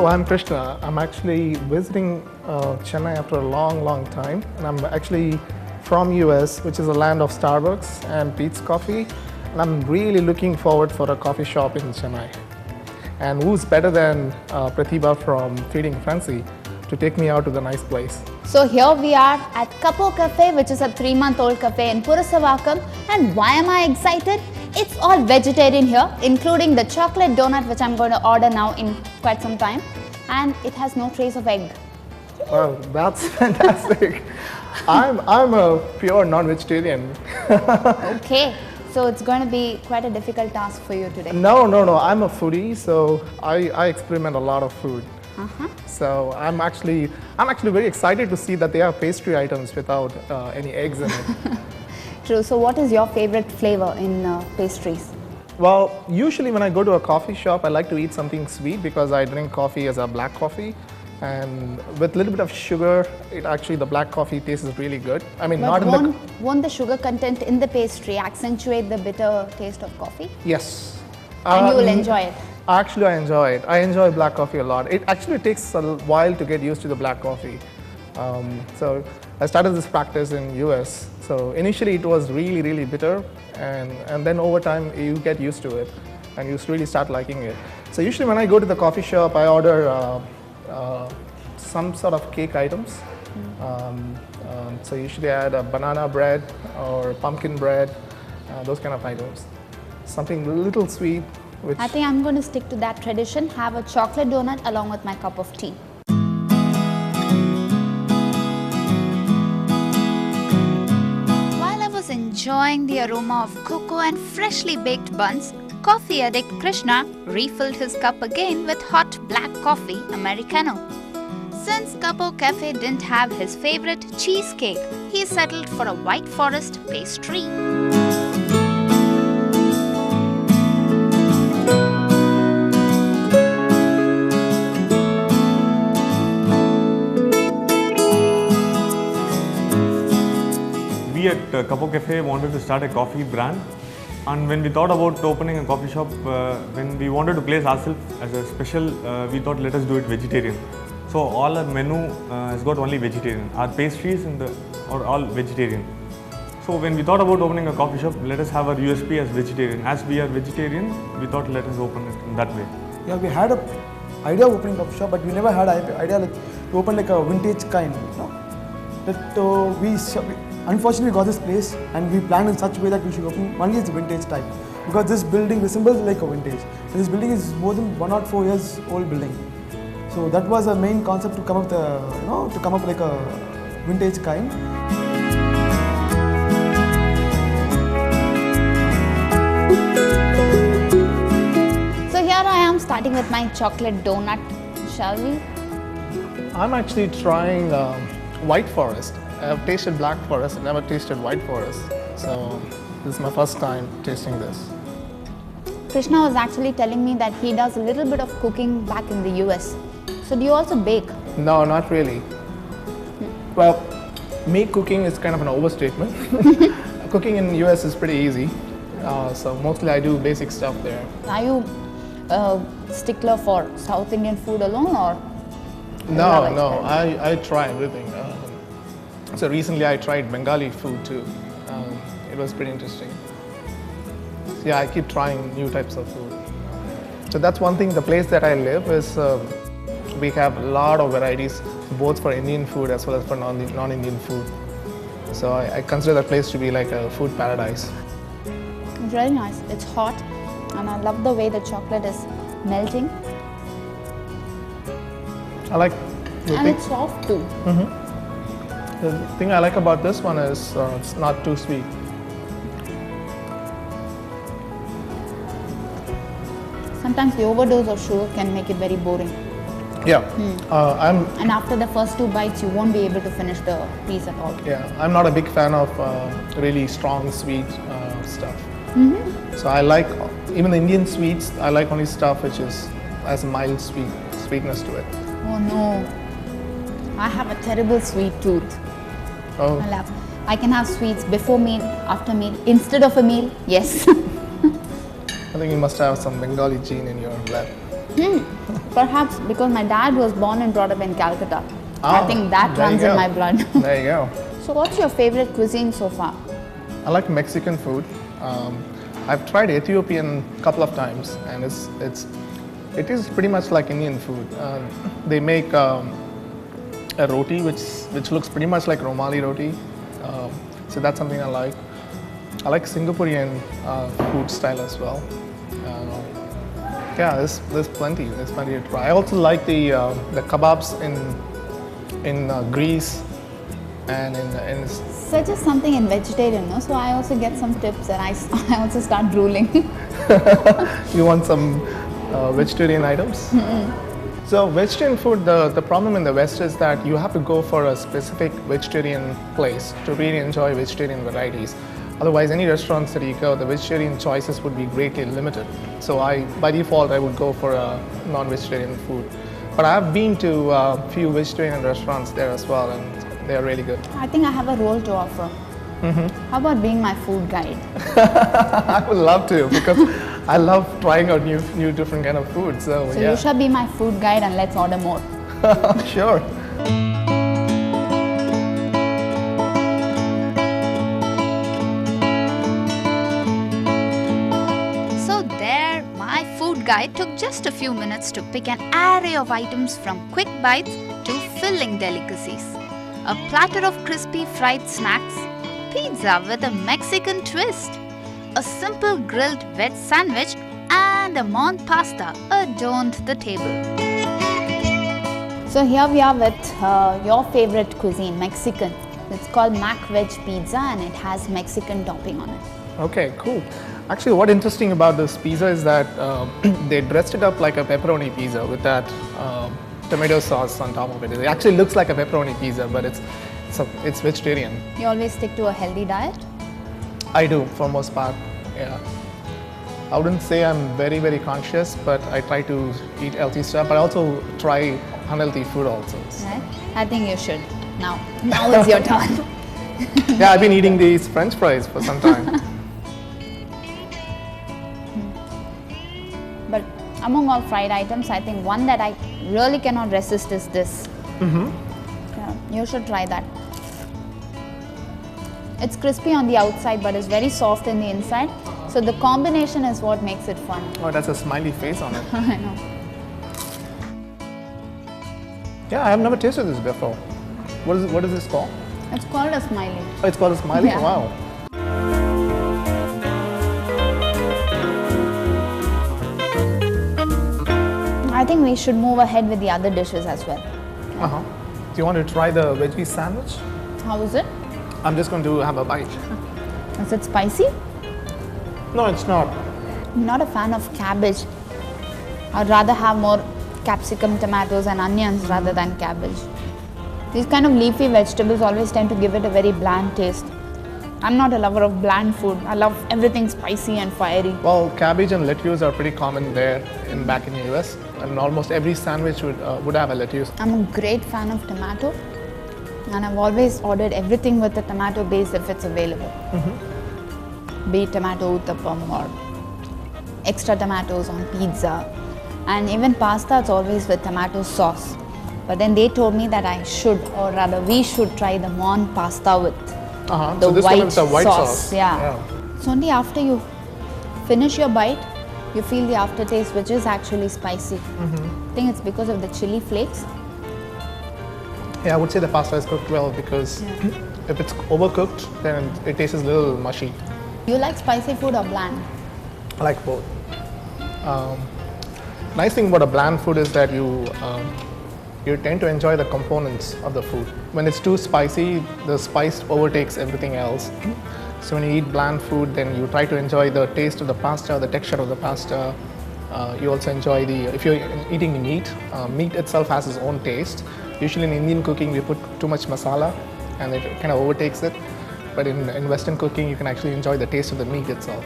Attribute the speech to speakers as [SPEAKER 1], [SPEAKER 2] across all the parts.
[SPEAKER 1] I'm Krishna. I'm actually visiting Chennai after a long time, and I'm actually from US, which is a land of Starbucks and Peet's Coffee, and I'm really looking forward for a coffee shop in Chennai. And who's better than Pratibha from Feeding Frenzy to take me out to the nice place?
[SPEAKER 2] So here we are at Kapo Cafe, which is a 3-month-old cafe in Purasavakkam. And why am I excited? It's all vegetarian here, including the chocolate donut, which I'm going to order now in quite some time. And it has no trace of egg.
[SPEAKER 1] Wow, that's fantastic. I'm a pure non-vegetarian.
[SPEAKER 2] Okay, so it's going to be quite a difficult task for you today.
[SPEAKER 1] No. I'm a foodie, so I experiment a lot of food. So I'm actually very excited to see that they have pastry items without any eggs in it.
[SPEAKER 2] True. So what is your favorite flavor in pastries?
[SPEAKER 1] Well, usually when I go to a coffee shop, I like to eat something sweet because I drink coffee as a black coffee. And with a little bit of sugar, the black coffee tastes really good. I mean,
[SPEAKER 2] But won't the sugar content in the pastry accentuate the bitter taste of coffee?
[SPEAKER 1] Yes.
[SPEAKER 2] And you will enjoy it?
[SPEAKER 1] Actually, I enjoy it. I enjoy black coffee a lot. It actually takes a while to get used to the black coffee. So I started this practice in US. So initially it was really bitter, and then over time you get used to it and you really start liking it. So usually when I go to the coffee shop, I order some sort of cake items. So usually I add a banana bread or pumpkin bread, those kind of items. Something a little sweet.
[SPEAKER 2] I think I'm going to stick to that tradition, have a chocolate donut along with my cup of tea. While I was enjoying the aroma of cocoa and freshly baked buns, coffee addict Krishna refilled his cup again with hot black coffee Americano. Since Kapo Cafe didn't have his favorite cheesecake, he settled for a white forest pastry.
[SPEAKER 3] We at Kapo Cafe wanted to start a coffee brand, and when we thought about opening a coffee shop, when we wanted to place ourselves as a special, we thought let us do it vegetarian. So all our menu has got only vegetarian. Our pastries are all vegetarian. So when we thought about opening a coffee shop, let us have our USP as vegetarian. As we are vegetarian, we thought let us open it in that way.
[SPEAKER 4] Yeah, we had an idea of opening a coffee shop, but we never had an idea to open like a vintage kind, you know. That unfortunately we got this place and we planned in such a way that we should open only as a vintage type, because this building resembles like a vintage. And this building is more than 104 years old building. So that was our main concept, to come up like a vintage kind.
[SPEAKER 2] So here I am starting with my chocolate donut, shall we?
[SPEAKER 1] I'm actually trying white forest. I've tasted black forest, I never tasted white forest. So this is my first time tasting this.
[SPEAKER 2] Krishna was actually telling me that he does a little bit of cooking back in the US. So do you also bake?
[SPEAKER 1] No, not really. Well, cooking is kind of an overstatement. Cooking in the US is pretty easy. So mostly I do basic stuff there.
[SPEAKER 2] Are you a stickler for South Indian food alone, or?
[SPEAKER 1] No, I try everything. So recently I tried Bengali food too. It was pretty interesting. So yeah, I keep trying new types of food. So that's one thing. The place that I live is, we have a lot of varieties, both for Indian food as well as for non-Indian food. So I consider that place to be like a food paradise.
[SPEAKER 2] It's really nice. It's hot, and I love the way the chocolate is melting.
[SPEAKER 1] I like.
[SPEAKER 2] And it's soft too.
[SPEAKER 1] The thing I like about this one is it's not too sweet.
[SPEAKER 2] Sometimes the overdose of sugar can make it very boring.
[SPEAKER 1] Yeah,
[SPEAKER 2] And after the first 2 bites, you won't be able to finish the piece at all.
[SPEAKER 1] Yeah, I'm not a big fan of really strong sweet stuff. So I like, even the Indian sweets, I like only stuff which has a mild sweetness to it.
[SPEAKER 2] Oh no, I have a terrible sweet tooth.
[SPEAKER 1] Oh.
[SPEAKER 2] I can have sweets before meal, after meal, instead of a meal, yes.
[SPEAKER 1] I think you must have some Bengali gene in your blood.
[SPEAKER 2] Perhaps because my dad was born and brought up in Calcutta. I think that
[SPEAKER 1] there you
[SPEAKER 2] runs in
[SPEAKER 1] go.
[SPEAKER 2] my blood.
[SPEAKER 1] There you go.
[SPEAKER 2] So what's your favorite cuisine so far?
[SPEAKER 1] I like Mexican food. I've tried Ethiopian a couple of times, and it is pretty much like Indian food. They make a roti which looks pretty much like Romali roti, so that's something I like. I like Singaporean food style as well. Yeah, there's plenty to try. I also like the kebabs in Greece and in
[SPEAKER 2] Such something in vegetarian, no? So I also get some tips and I also start drooling.
[SPEAKER 1] You want some vegetarian items? So vegetarian food, the problem in the West is that you have to go for a specific vegetarian place to really enjoy vegetarian varieties. Otherwise, any restaurants that you go, the vegetarian choices would be greatly limited. So by default, I would go for a non-vegetarian food. But I have been to a few vegetarian restaurants there as well, and they are really good.
[SPEAKER 2] I think I have a role to offer. How about being my food guide?
[SPEAKER 1] I would love to, because I love trying out new different kind of food. So yeah.
[SPEAKER 2] You shall be my food guide and let's order more.
[SPEAKER 1] Sure.
[SPEAKER 2] So there, my food guide took just a few minutes to pick an array of items from quick bites to filling delicacies. A platter of crispy fried snacks, pizza with a Mexican twist, a simple grilled veg sandwich, and a mon pasta adorned the table. So here we are with your favorite cuisine, Mexican. It's called Mac Veg Pizza and it has Mexican topping on it.
[SPEAKER 1] Okay, cool. Actually, what's interesting about this pizza is that they dressed it up like a pepperoni pizza with that tomato sauce on top of it. It actually looks like a pepperoni pizza, but it's vegetarian.
[SPEAKER 2] You always stick to a healthy diet?
[SPEAKER 1] I do, for most part, yeah. I wouldn't say I'm very, very conscious, but I try to eat healthy stuff, but I also try unhealthy food also.
[SPEAKER 2] Right? I think you should. Now it's your turn.
[SPEAKER 1] Yeah, I've been eating these French fries for some time.
[SPEAKER 2] But among all fried items, I think one that I really cannot resist is this. Yeah, you should try that. It's crispy on the outside, but it's very soft in the inside. So the combination is what makes it fun.
[SPEAKER 1] Oh, that's a smiley face on it.
[SPEAKER 2] I know.
[SPEAKER 1] Yeah, I have never tasted this before. What is this called?
[SPEAKER 2] It's called a smiley.
[SPEAKER 1] Oh, it's called a smiley?
[SPEAKER 2] Yeah.
[SPEAKER 1] Wow.
[SPEAKER 2] I think we should move ahead with the other dishes as well.
[SPEAKER 1] Uh-huh. Do you want to try the veggie sandwich?
[SPEAKER 2] How is it?
[SPEAKER 1] I'm just going to have a bite.
[SPEAKER 2] Is it spicy?
[SPEAKER 1] No, it's not.
[SPEAKER 2] I'm not a fan of cabbage. I'd rather have more capsicum, tomatoes and onions rather than cabbage. These kind of leafy vegetables always tend to give it a very bland taste. I'm not a lover of bland food. I love everything spicy and fiery.
[SPEAKER 1] Well, cabbage and lettuce are pretty common there back in the US, and almost every sandwich would have a lettuce.
[SPEAKER 2] I'm a great fan of tomato, and I've always ordered everything with a tomato base if it's available. Be it tomato uttapam or extra tomatoes on pizza, and even pasta it's always with tomato sauce. But then they told me that I should, or rather we should try the mon pasta with the
[SPEAKER 1] So this
[SPEAKER 2] white
[SPEAKER 1] one is the white
[SPEAKER 2] sauce.
[SPEAKER 1] sauce.
[SPEAKER 2] Yeah. So only after you finish your bite, you feel the aftertaste, which is actually spicy. I think it's because of the chili flakes.
[SPEAKER 1] Yeah, I would say the pasta is cooked well, because if it's overcooked, then it tastes a little mushy.
[SPEAKER 2] You like spicy food or bland?
[SPEAKER 1] I like both. Nice thing about a bland food is that you tend to enjoy the components of the food. When it's too spicy, the spice overtakes everything else. So when you eat bland food, then you try to enjoy the taste of the pasta, the texture of the pasta. You also enjoy if you're eating meat, meat itself has its own taste. Usually in Indian cooking, we put too much masala and it kind of overtakes it. But in Western cooking, you can actually enjoy the taste of the meat itself.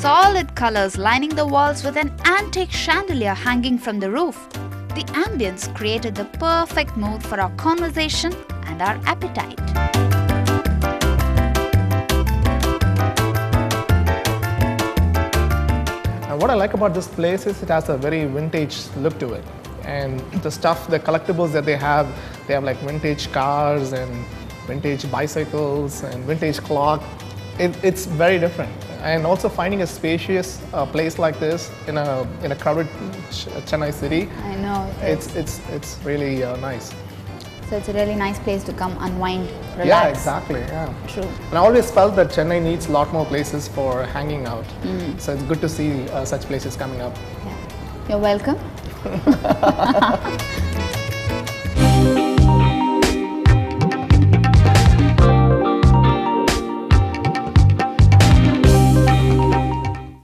[SPEAKER 2] Solid colors lining the walls with an antique chandelier hanging from the roof. The ambience created the perfect mood for our conversation and our appetite.
[SPEAKER 1] And what I like about this place is it has a very vintage look to it. And the stuff, the collectibles that they have like vintage cars and vintage bicycles and vintage clock. It's very different. And also finding a spacious place like this in a crowded Chennai city.
[SPEAKER 2] I know.
[SPEAKER 1] It's really nice.
[SPEAKER 2] So it's a really nice place to come unwind, relax.
[SPEAKER 1] Yeah, exactly. Yeah.
[SPEAKER 2] True.
[SPEAKER 1] And I always felt that Chennai needs a lot more places for hanging out. So it's good to see such places coming up.
[SPEAKER 2] Yeah. You're welcome.